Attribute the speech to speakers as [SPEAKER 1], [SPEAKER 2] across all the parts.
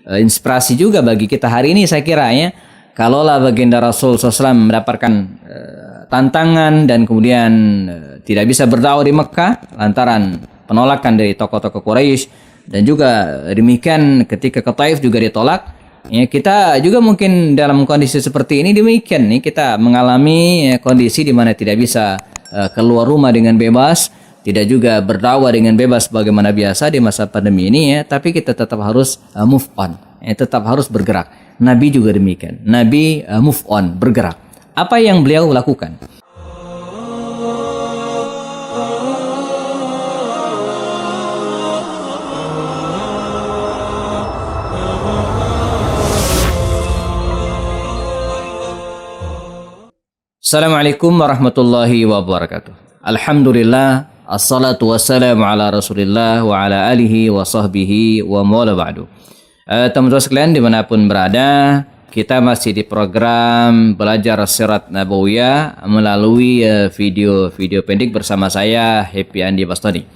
[SPEAKER 1] inspirasi juga bagi kita hari ini saya kira ya. Kalaulah baginda Rasul SAW mendapatkan tantangan dan kemudian tidak bisa berdakwah di Mekah lantaran penolakan dari tokoh-tokoh Quraisy, dan juga demikian ketika ke Taif juga ditolak. Ya, kita juga mungkin dalam kondisi seperti ini demikian nih, kita mengalami kondisi di mana tidak bisa keluar rumah dengan bebas, tidak juga berdakwah dengan bebas bagaimana biasa di masa pandemi ini ya, tapi kita tetap harus move on, tetap harus bergerak. Nabi juga demikian. Nabi move on, bergerak. Apa yang beliau lakukan? Assalamualaikum warahmatullahi wabarakatuh. Alhamdulillah, assalatu wassalamu ala rasulillah wa ala alihi wa sahbihi wa mawala ba'du. Teman-teman sekalian dimanapun berada, kita masih di program Belajar Sirat Nabawiyah melalui video-video pendek bersama saya, Happy Andi Bastoni.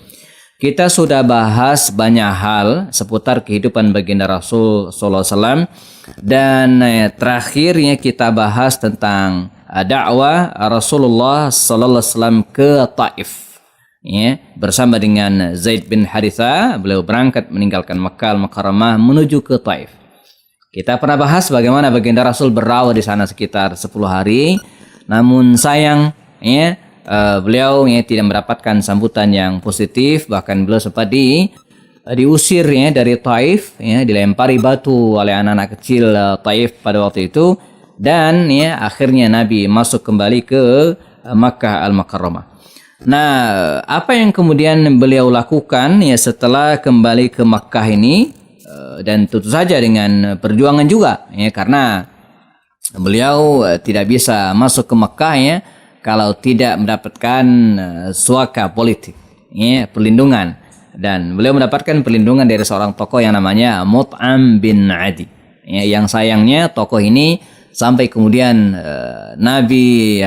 [SPEAKER 1] Kita sudah bahas banyak hal seputar kehidupan baginda Rasul Sallallahu Alaihi Wasallam, dan terakhirnya kita bahas tentang dakwah Rasulullah Sallallahu Alaihi Wasallam ke Taif. Ya, bersama dengan Zaid bin Haritha, beliau berangkat meninggalkan Makkah Al-Mukarramah menuju ke Taif. Kita pernah bahas bagaimana baginda Rasul berdakwah di sana sekitar 10 hari. Namun sayang, ya, beliau tidak mendapatkan sambutan yang positif. Bahkan beliau sempat diusir ya dari Taif, ya, dilempari batu oleh anak-anak kecil Taif pada waktu itu. Dan ya, akhirnya Nabi masuk kembali ke Makkah Al-Mukarramah. Nah, apa yang kemudian beliau lakukan ya setelah kembali ke Makkah ini, dan tentu saja dengan perjuangan juga ya, karena beliau tidak bisa masuk ke Makkah ya kalau tidak mendapatkan suaka politik ya, perlindungan, dan beliau mendapatkan perlindungan dari seorang tokoh yang namanya Mut'am bin Adi ya, yang sayangnya tokoh ini sampai kemudian Nabi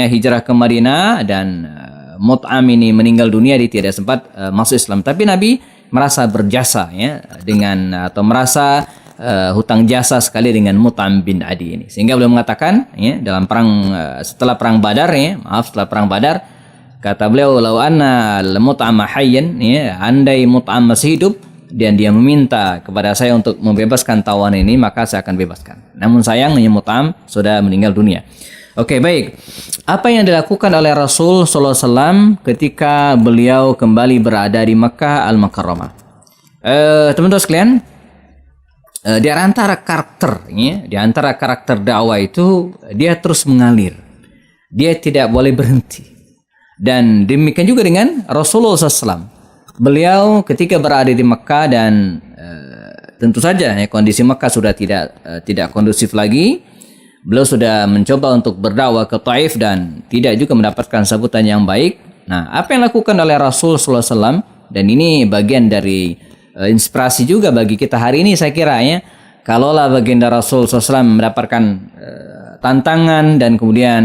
[SPEAKER 1] hijrah ke Madinah, dan Mut'am ini meninggal dunia, dia tidak sempat masuk Islam. Tapi Nabi merasa berjasa ya atau merasa hutang jasa sekali dengan Mut'am bin Adi ini, sehingga beliau mengatakan ya dalam setelah perang Badar kata beliau, "Lau anna Mut'am hayyan," ya, andai Mut'am masih hidup dan dia meminta kepada saya untuk membebaskan tawanan ini, maka saya akan bebaskan. Namun sayangnya Mut'am sudah meninggal dunia. Oke, baik. Apa yang dilakukan oleh Rasul Sallallahu Alaihi Wasallam ketika beliau kembali berada di Makkah Al-Mukarramah? Teman-teman sekalian, di antara karakter dakwah itu, dia terus mengalir. Dia tidak boleh berhenti. Dan demikian juga dengan Rasulullah SAW. Beliau ketika berada di Makkah, dan tentu saja ya, kondisi Makkah sudah tidak kondusif lagi. Beliau sudah mencoba untuk berdakwah ke Taif dan tidak juga mendapatkan sambutan yang baik. Nah, apa yang dilakukan oleh Rasul Sallallahu Alaihi Wasallam, dan ini bagian dari inspirasi juga bagi kita hari ini saya kira ya. Kalaulah baginda Rasul SAW mendapatkan tantangan dan kemudian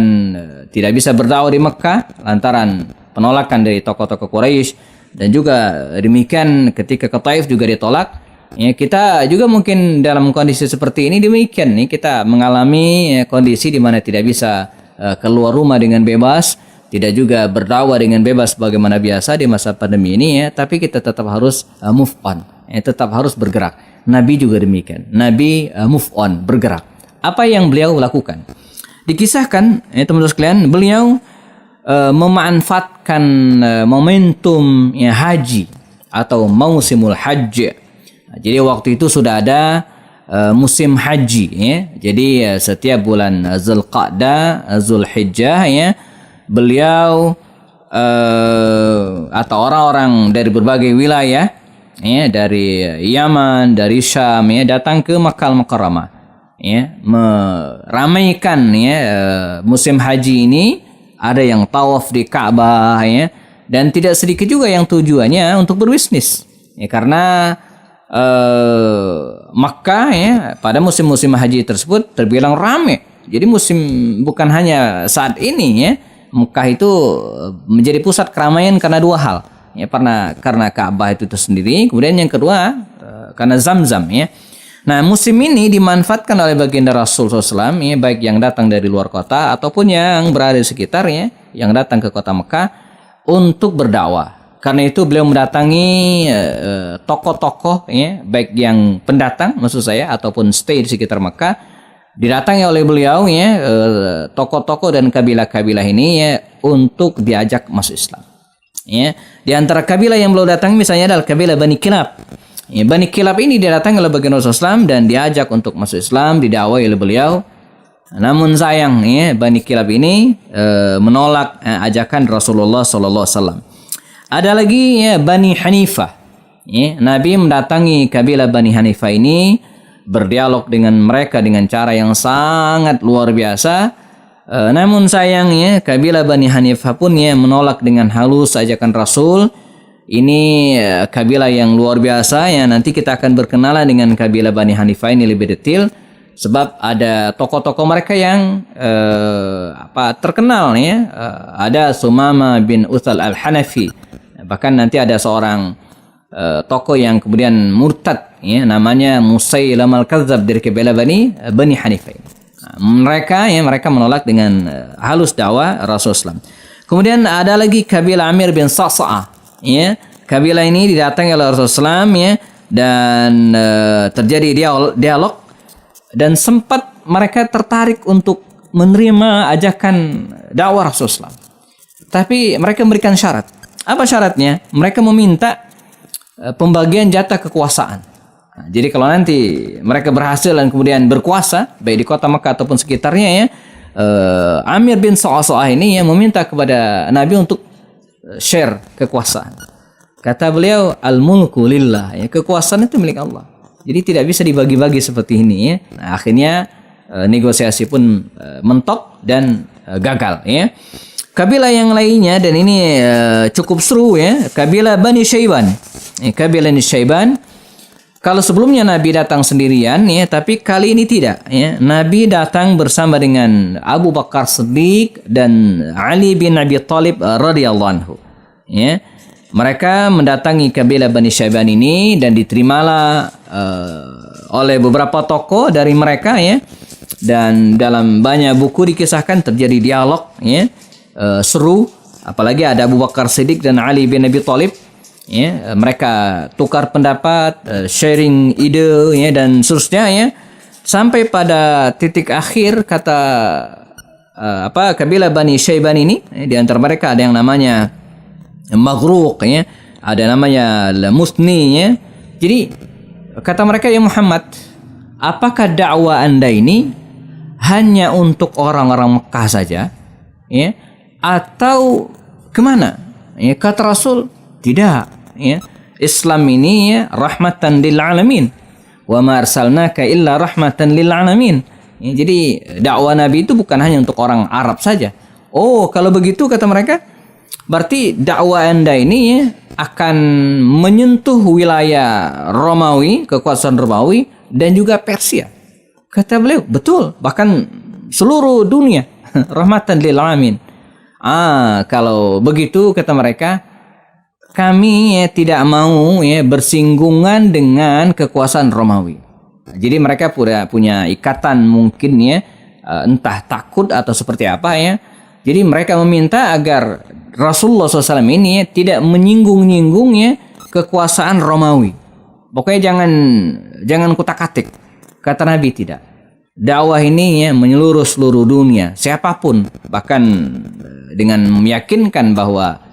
[SPEAKER 1] tidak bisa berdakwah di Mekah lantaran penolakan dari tokoh-tokoh Quraisy, dan juga demikian ketika ke Taif juga ditolak. Ya, kita juga mungkin dalam kondisi seperti ini demikian nih, kita mengalami kondisi di mana tidak bisa keluar rumah dengan bebas, tidak juga berdakwah dengan bebas bagaimana biasa di masa pandemi ini ya, tapi kita tetap harus move on, tetap harus bergerak. Nabi juga demikian. Nabi move on, bergerak. Apa yang beliau lakukan? Dikisahkan teman-teman sekalian, beliau memanfaatkan momentum ya, haji atau mausimul hajj. Jadi waktu itu sudah ada musim haji ya. Jadi setiap bulan Zulqa'dah, Zulhijjah ya, beliau atau orang-orang dari berbagai wilayah ya, dari Yaman, dari Syam ya, datang ke Makkah Al-Mukarramah ya, meramaikan ya musim haji ini. Ada yang tawaf di Ka'bah ya, dan tidak sedikit juga yang tujuannya untuk berbisnis ya, karena Makkah ya pada musim-musim haji tersebut terbilang ramai. Jadi bukan hanya saat ini ya, Makkah itu menjadi pusat keramaian karena dua hal ya, karena Ka'bah itu tersendiri, kemudian yang kedua karena Zamzam ya. Nah, musim ini dimanfaatkan oleh baginda Rasul SAW, ya, baik yang datang dari luar kota ataupun yang berada di sekitarnya, yang datang ke kota Mekah untuk berdakwah. Karena itu beliau mendatangi tokoh-tokoh, ya, baik yang pendatang maksud saya ataupun stay di sekitar Mekah, didatangi oleh beliau, ya, tokoh-tokoh dan kabilah-kabilah ini, ya, untuk diajak masuk Islam. Ya, di antara kabilah yang beliau datangi misalnya adalah kabilah Bani Kilab. Ya, Bani Kilab ini didatangi oleh baginda Rasulullah SAW dan diajak untuk masuk Islam, didakwai oleh beliau. Namun sayang, ya, Bani Kilab ini menolak ajakan Rasulullah SAW. Ada lagi, ya, Bani Hanifah. Ya, Nabi mendatangi kabilah Bani Hanifah ini, berdialog dengan mereka dengan cara yang sangat luar biasa. Namun sayangnya kabilah Bani Hanifah pun, ya, menolak dengan halus ajakan Rasul. Ini kabilah yang luar biasa, ya, nanti kita akan berkenalan dengan kabilah Bani Hanifah ini lebih detail, sebab ada tokoh-tokoh mereka yang terkenal, ya. Ada Sumama bin Uthal al-Hanafi, bahkan nanti ada seorang tokoh yang kemudian murtad, ya, namanya Musailamah al-Kadzdzab dari kabilah Bani Hanifah. Mereka menolak dengan halus dakwah Rasulullah. Kemudian ada lagi kabilah Amir bin Sa'sa'ah. Ya, kabilah ini didatangi oleh Rasulullah SAW, ya, dan terjadi dialog dan sempat mereka tertarik untuk menerima ajakan dakwah Rasulullah. Tapi mereka memberikan syarat. Apa syaratnya? Mereka meminta pembagian jatah kekuasaan. Nah, jadi kalau nanti mereka berhasil dan kemudian berkuasa baik di kota Mekah ataupun sekitarnya, ya, Amir bin Sa'sa'ah ini, ya, meminta kepada Nabi untuk share kekuasaan. Kata beliau, al-mulku lillah, ya, kekuasaan itu milik Allah. Jadi tidak bisa dibagi-bagi seperti ini, ya. Nah, akhirnya negosiasi pun mentok dan gagal, ya. Kabilah yang lainnya, dan ini cukup seru, ya, kabilah Bani Syaiban. Kabilah Bani Syaiban, kalau sebelumnya Nabi datang sendirian, ya, tapi kali ini tidak, ya. Nabi datang bersama dengan Abu Bakar Siddiq dan Ali bin Abi Thalib radhiyallahu anhu. Ya. Mereka mendatangi kabilah Bani Syaiban ini dan diterimalah oleh beberapa tokoh dari mereka, ya. Dan dalam banyak buku dikisahkan terjadi dialog, ya, seru, apalagi ada Abu Bakar Siddiq dan Ali bin Abi Thalib. Ya, mereka tukar pendapat, sharing ide, ya, dan seterusnya, ya, sampai pada titik akhir kata kabilah Bani Syaiban ini, ya, di antara mereka ada yang namanya Maghruq, ya, ada namanya Musni, ya. Jadi kata mereka, ya Muhammad, apakah dakwah Anda ini hanya untuk orang-orang Mekah saja, ya, atau kemana? Ya, kata Rasul, tidak, ya. Islam ini, ya, rahmatan lil alamin. Wa ma arsalnaka illa rahmatan lil alamin. Ya, jadi dakwah Nabi itu bukan hanya untuk orang Arab saja. Oh, kalau begitu kata mereka, berarti dakwah Anda ini, ya, akan menyentuh wilayah Romawi, kekuasaan Romawi, dan juga Persia. Kata beliau, betul, bahkan seluruh dunia rahmatan lil alamin. Kalau begitu kata mereka, kami, ya, tidak mau, ya, bersinggungan dengan kekuasaan Romawi. Jadi mereka punya ikatan mungkin, ya, entah takut atau seperti apa, ya. Jadi mereka meminta agar Rasulullah SAW ini, ya, tidak menyinggung-nyinggung, ya, kekuasaan Romawi. Pokoknya jangan kutak-katik. Kata Nabi, tidak. Dakwah ini, ya, menyeluruh seluruh dunia, siapapun, bahkan dengan meyakinkan bahwa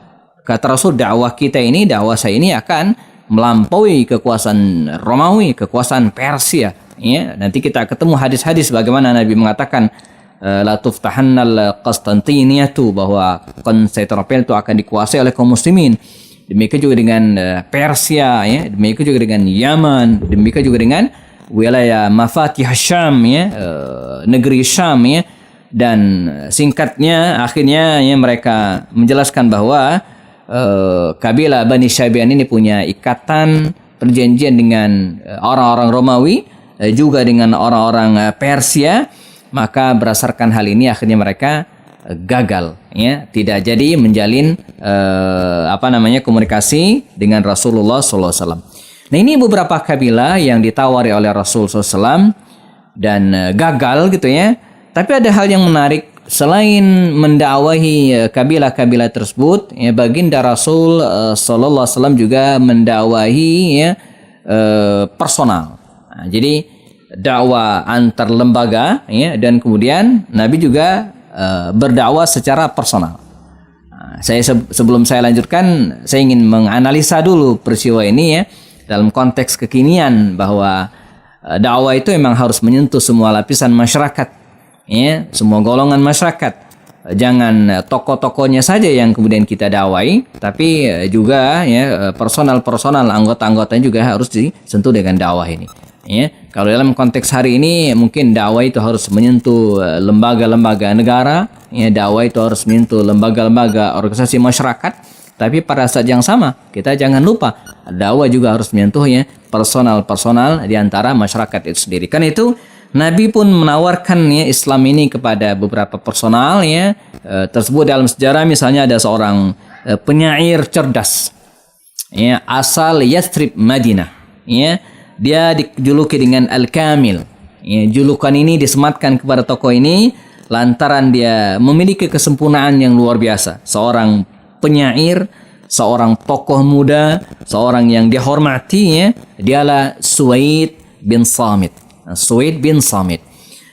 [SPEAKER 1] kata Rasul, dakwah kita ini, dakwah saya ini akan melampaui kekuasaan Romawi, kekuasaan Persia. Ya, nanti kita ketemu hadis-hadis bagaimana Nabi mengatakan la tuftahannal Qastantiniyatu, bahwa Konstantinopel itu akan dikuasai oleh kaum muslimin. Demikian juga dengan Persia, ya, demikian juga dengan Yaman, demikian juga dengan wilayah Mafatih Syam, ya, negeri Syam, ya. Dan singkatnya akhirnya, ya, mereka menjelaskan bahwa kabilah Bani Syaiban ini punya ikatan perjanjian dengan orang-orang Romawi, juga dengan orang-orang Persia. Maka berdasarkan hal ini akhirnya mereka gagal, ya, tidak jadi menjalin komunikasi dengan Rasulullah SAW. Nah, ini beberapa kabilah yang ditawari oleh Rasul SAW dan gagal gitu ya. Tapi ada hal yang menarik. Selain mendakwahi kabilah-kabilah tersebut, ya, baginda Rasul sallallahu alaihi wasallam juga mendakwahi ya, personal. Nah, jadi dakwah antar lembaga ya, dan kemudian Nabi juga berdakwah secara personal. Nah, sebelum saya lanjutkan, saya ingin menganalisa dulu peristiwa ini ya dalam konteks kekinian, bahwa dakwah itu memang harus menyentuh semua lapisan masyarakat ya, semua golongan masyarakat. Jangan tokoh-tokohnya saja yang kemudian kita dakwai, tapi juga ya personal anggota-anggotanya juga harus disentuh dengan dakwah ini. Ya, kalau dalam konteks hari ini mungkin dakwah itu harus menyentuh lembaga-lembaga negara, ya dakwah itu harus menyentuh lembaga-lembaga organisasi masyarakat. Tapi pada saat yang sama kita jangan lupa dakwah juga harus menyentuh ya personal di antara masyarakat itu sendiri. Kan itu Nabi pun menawarkan ya Islam ini kepada beberapa personal ya tersebut. Dalam sejarah misalnya ada seorang penyair cerdas ya, asal Yathrib Madinah ya, dia dijuluki dengan Al-Kamil ya. Julukan ini disematkan kepada tokoh ini lantaran dia memiliki kesempurnaan yang luar biasa. Seorang penyair, seorang tokoh muda, seorang yang dihormati ya, dialah Suwaid bin Samit. Suwaid bin Samit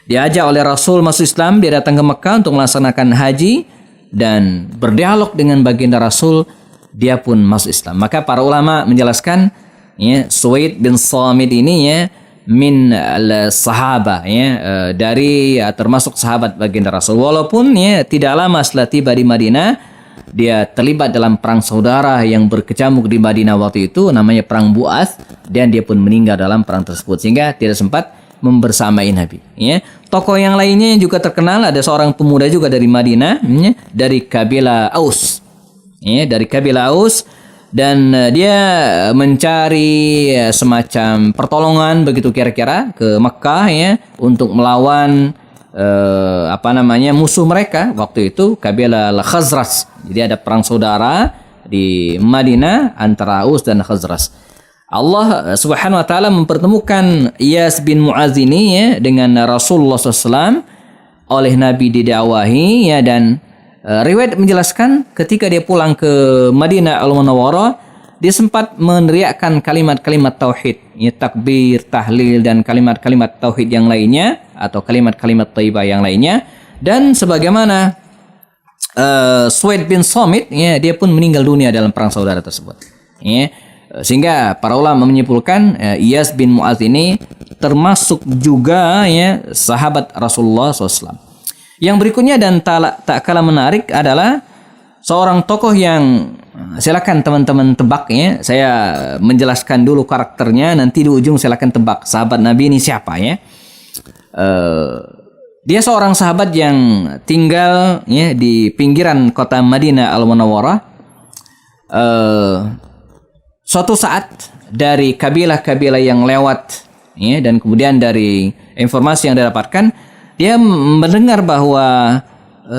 [SPEAKER 1] diajak oleh Rasul masuk Islam. Dia datang ke Mekah untuk melaksanakan haji dan berdialog dengan baginda Rasul. Dia pun masuk Islam. Maka para ulama menjelaskan ya, Suwaid bin Samit ini ya min al-sahabah ya, dari termasuk sahabat baginda Rasul. Walaupun ya tidak lama setelah tiba di Madinah, dia terlibat dalam perang saudara yang berkecamuk di Madinah waktu itu, namanya perang Bu'ath, dan dia pun meninggal dalam perang tersebut sehingga tidak sempat membersamai Nabi ya. Tokoh yang lainnya yang juga terkenal, ada seorang pemuda juga dari Madinah ya, dari kabilah Aus ya, dari kabilah Aus, dan dia mencari semacam pertolongan begitu kira-kira ke Mekah ya untuk melawan musuh mereka waktu itu, kabilah Khazraj. Jadi ada perang saudara di Madinah antara Aus dan Khazraj. Allah Subhanahu wa taala mempertemukan Iyas bin Mu'adz ini ya dengan Rasulullah SAW, oleh Nabi didakwahi ya, dan riwayat menjelaskan ketika dia pulang ke Madinah Al-Munawwarah, dia sempat meneriakkan kalimat-kalimat tauhid ya, takbir, tahlil, dan kalimat-kalimat tauhid yang lainnya atau kalimat-kalimat thayyibah yang lainnya. Dan sebagaimana Suwaid bin Samit ya, dia pun meninggal dunia dalam perang saudara tersebut ya. Sehingga para ulama menyimpulkan Iyas bin Mu'adz ini termasuk juga ya sahabat Rasulullah SAW. Yang berikutnya dan tak kalah menarik adalah seorang tokoh yang silakan teman-teman tebak ya. Saya menjelaskan dulu karakternya, nanti di ujung silakan tebak sahabat Nabi ini siapa ya. Dia seorang sahabat yang tinggal ya di pinggiran kota Madinah Al-Munawwarah. Suatu saat dari kabilah-kabilah yang lewat ya, dan kemudian dari informasi yang didapatkan, dia mendengar bahwa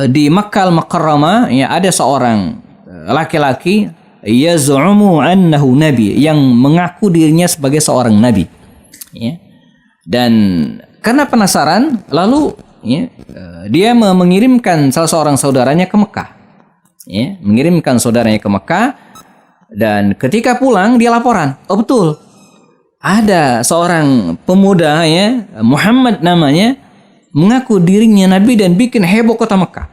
[SPEAKER 1] di Makkah Al-Mukarramah ya, ada seorang laki-laki yaz'umu annahu nabi, yang mengaku dirinya sebagai seorang nabi ya. Dan karena penasaran, lalu ya, dia mengirimkan salah seorang saudaranya ke Mekah ya, mengirimkan saudaranya ke Mekah. Dan ketika pulang dia laporan, oh betul ada seorang pemuda ya, Muhammad namanya, mengaku dirinya nabi dan bikin heboh kota Mekah.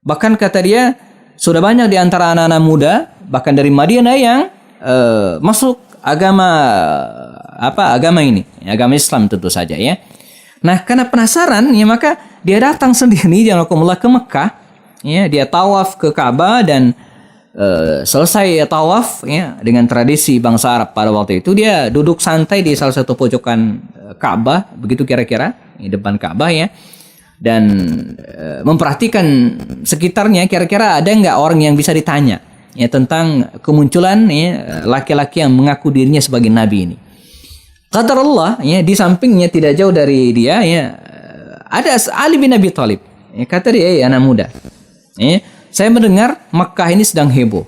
[SPEAKER 1] Bahkan kata dia sudah banyak di antara anak-anak muda bahkan dari Madinah yang masuk agama ini, agama Islam tentu saja ya. Nah, karena penasaran ya, maka dia datang sendiri jazakumullah ke Mekah ya, dia tawaf ke Ka'bah, dan selesai tawaf ya, dengan tradisi bangsa Arab pada waktu itu, dia duduk santai di salah satu pojokan Ka'bah begitu kira-kira di depan Ka'bah ya, dan memperhatikan sekitarnya, kira-kira ada nggak orang yang bisa ditanya ya tentang kemunculan ya laki-laki yang mengaku dirinya sebagai nabi ini. Kata Allah ya, di sampingnya tidak jauh dari dia ya ada Ali bin Abi Thalib ya. Kata dia, anak muda ya, saya mendengar Makkah ini sedang heboh.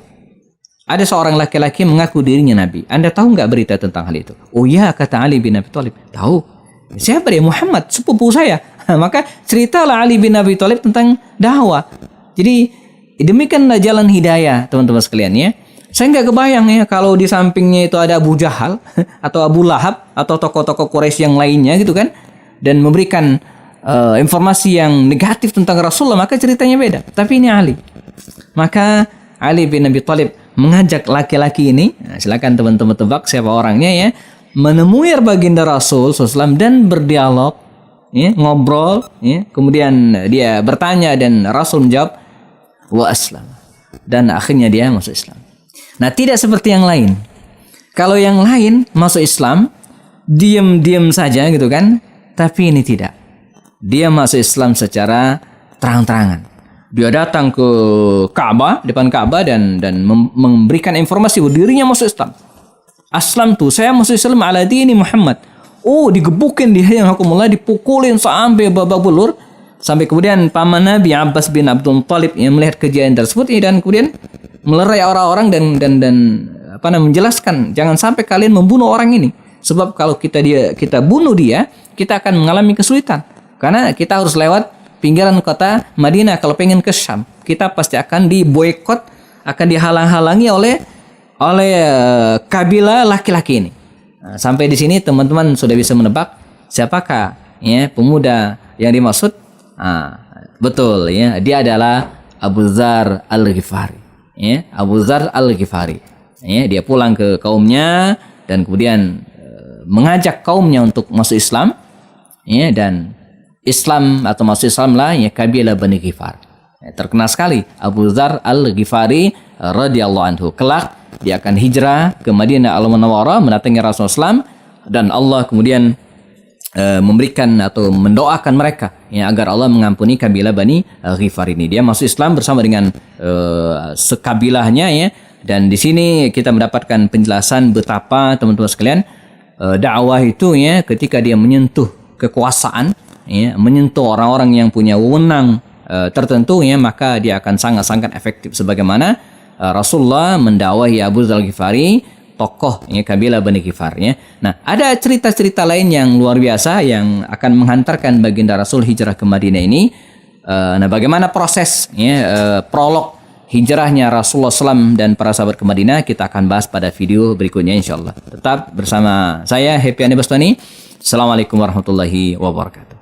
[SPEAKER 1] ada seorang laki-laki mengaku dirinya Nabi. Anda tahu nggak berita tentang hal itu? Oh ya, kata Ali bin Abi Thalib. Tahu. Siapa dia? Muhammad, sepupu saya. Maka ceritalah Ali bin Abi Thalib tentang dakwah. Jadi demikianlah jalan hidayah, teman-teman sekalian ya. Saya nggak kebayang ya kalau di sampingnya itu ada Abu Jahal atau Abu Lahab atau tokoh-tokoh Quraisy yang lainnya gitu kan, dan memberikan informasi yang negatif tentang Rasulullah, maka ceritanya beda. Tapi ini Ali. Maka Ali bin Abi Thalib mengajak laki-laki ini, nah, silakan teman-teman tebak siapa orangnya ya, menemui baginda Rasul SAW dan berdialog, ya, ngobrol, ya, kemudian dia bertanya dan Rasul menjawab wa aslam, dan akhirnya dia masuk Islam. Nah, tidak seperti yang lain. Kalau yang lain masuk Islam diam-diam saja gitu kan, tapi ini tidak. Dia masuk Islam secara terang-terangan. Dia datang ke Ka'bah, depan Ka'bah dan memberikan informasi bahwa dirinya masuk Islam. Aslam tuh, saya masuk Islam ala dini Muhammad. Oh, digebukin dia yang hukumullah, dipukulin sampai babak belur. Sampai kemudian paman Nabi Abbas bin Abdul Thalib yang melihat kejadian tersebut dan kemudian melerai orang-orang dan menjelaskan jangan sampai kalian membunuh orang ini. Sebab kalau kita bunuh dia, kita akan mengalami kesulitan. Karena kita harus lewat pinggiran kota Madinah kalau pengen ke Syam. Kita pasti akan diboikot, akan dihalang-halangi oleh kabilah laki-laki ini. Nah, sampai di sini teman-teman sudah bisa menebak siapakah ya pemuda yang dimaksud? Betul ya, dia adalah Abu Dzar Al-Ghifari. Ya, Abu Dzar Al-Ghifari. Ya, dia pulang ke kaumnya dan kemudian mengajak kaumnya untuk masuk Islam. Ya, dan Islam atau masuk Islam lah ya kabilah Bani Ghifar. Ya, terkenal sekali Abu Dzar Al-Ghifari radhiyallahu anhu. Kelak dia akan hijrah ke Madinah Al-Munawwarah mendatangi Rasulullah SAW, dan Allah kemudian memberikan atau mendoakan mereka ya agar Allah mengampuni kabilah Bani Ghifar ini. Dia masuk Islam bersama dengan sekabilahnya ya. Dan di sini kita mendapatkan penjelasan betapa teman-teman sekalian dakwah itu ya ketika dia menyentuh kekuasaan ya, menyentuh orang-orang yang punya wewenang tertentu ya, maka dia akan sangat-sangat efektif sebagaimana Rasulullah mendakwahi Abu Dzar Al-Ghifari, tokoh ya kabilah Bani Ghifar ya. Nah, ada cerita-cerita lain yang luar biasa yang akan menghantarkan baginda Rasul hijrah ke Madinah ini. Nah, bagaimana proses ya prolog hijrahnya Rasulullah SAW dan para sahabat ke Madinah, kita akan bahas pada video berikutnya insyaallah. Tetap bersama saya Happy Andi Bastami. Assalamualaikum warahmatullahi wabarakatuh.